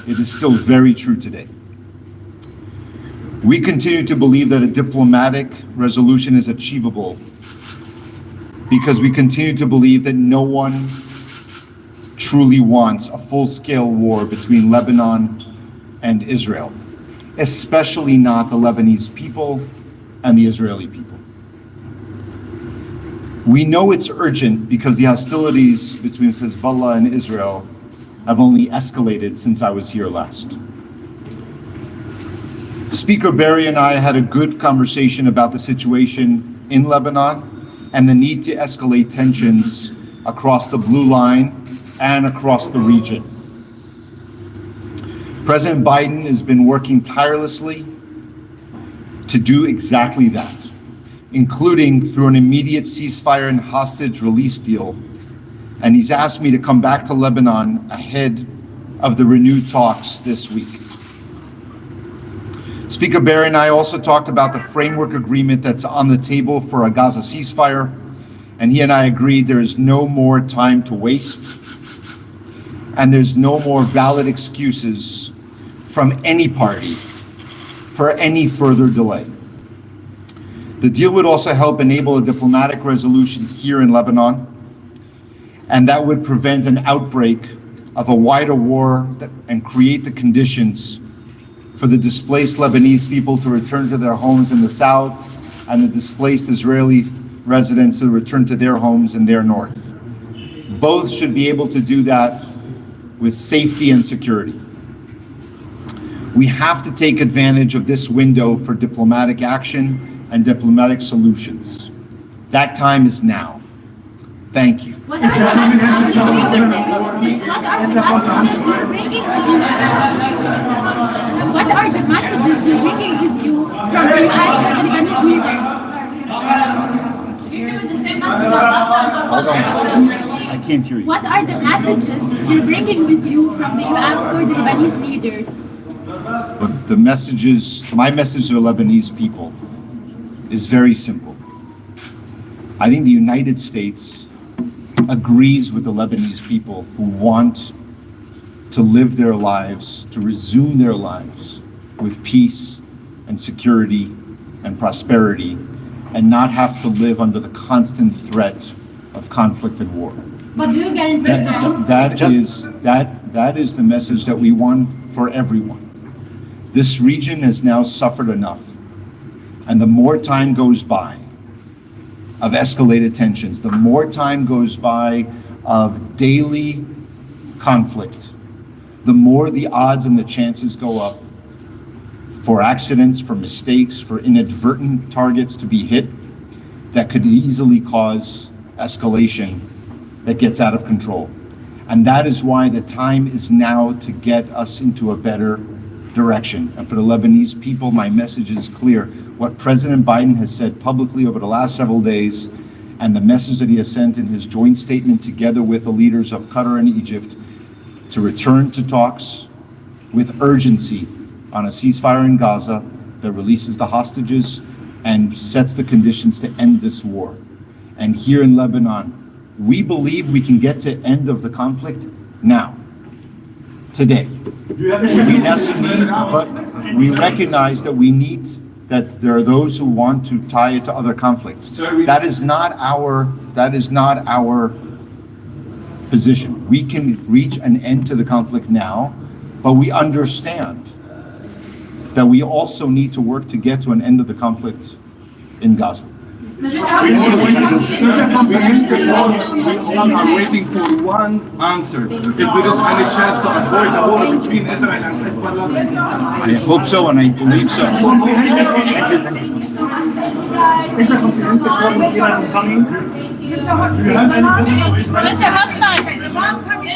it is still very true today. We continue to believe that a diplomatic resolution is achievable because we continue to believe that no one truly wants a full-scale war between Lebanon and Israel, especially not the Lebanese people and the Israeli people. We know it's urgent because the hostilities between Hezbollah and Israel have only escalated since I was here last. Speaker Berry and I had a good conversation about the situation in Lebanon and the need to escalate tensions across the blue line and across the region. President Biden has been working tirelessly to do exactly that, including through an immediate ceasefire and hostage release deal. And he's asked me to come back to Lebanon ahead of the renewed talks this week. Speaker Berry and I also talked about the framework agreement that's on the table for a Gaza ceasefire, and he and I agreed there is no more time to waste, and there's no more valid excuses from any party for any further delay. The deal would also help enable a diplomatic resolution here in Lebanon, and that would prevent an outbreak of a wider war and create the conditions for the displaced Lebanese people to return to their homes in the south and the displaced Israeli residents to return to their homes in their north. Both should be able to do that with safety and security. We have to take advantage of this window for diplomatic action and diplomatic solutions. That time is now. Thank you. What are the messages you're bringing with you? What are the messages you're bringing with you from the U.S. and the Lebanese leaders? Hold on. I can't hear you. What are the messages you're bringing with you from the U.S. for the Lebanese leaders? The messages, my message to the Lebanese people is very simple. I think the United States agrees with the Lebanese people who want to live their lives, to resume their lives with peace and security and prosperity, and not have to live under the constant threat of conflict and war. But do you guarantee that is the message that we want for everyone. This region has now suffered enough, and the more time goes by of escalated tensions, the more time goes by of daily conflict, the more the odds and the chances go up for accidents, for mistakes, for inadvertent targets to be hit that could easily cause escalation that gets out of control. And that is why the time is now to get us into a better direction. And for the Lebanese people, my message is clear. What President Biden has said publicly over the last several days, and the message that he has sent in his joint statement together with the leaders of Qatar and Egypt to return to talks with urgency on a ceasefire in Gaza that releases the hostages and sets the conditions to end this war. And here in Lebanon, we believe we can get to end of the conflict now, today. But we recognize that that there are those who want to tie it to other conflicts. That is not our position. We can reach an end to the conflict now, but we understand that we also need to work to get to an end of the conflict in Gaza. We are waiting for one answer. If there is any chance to avoid the war between Israel and Hezbollah. I hope so, and I believe so. Is a comprehensive war with Iran coming? Mr. Hotline, the last time you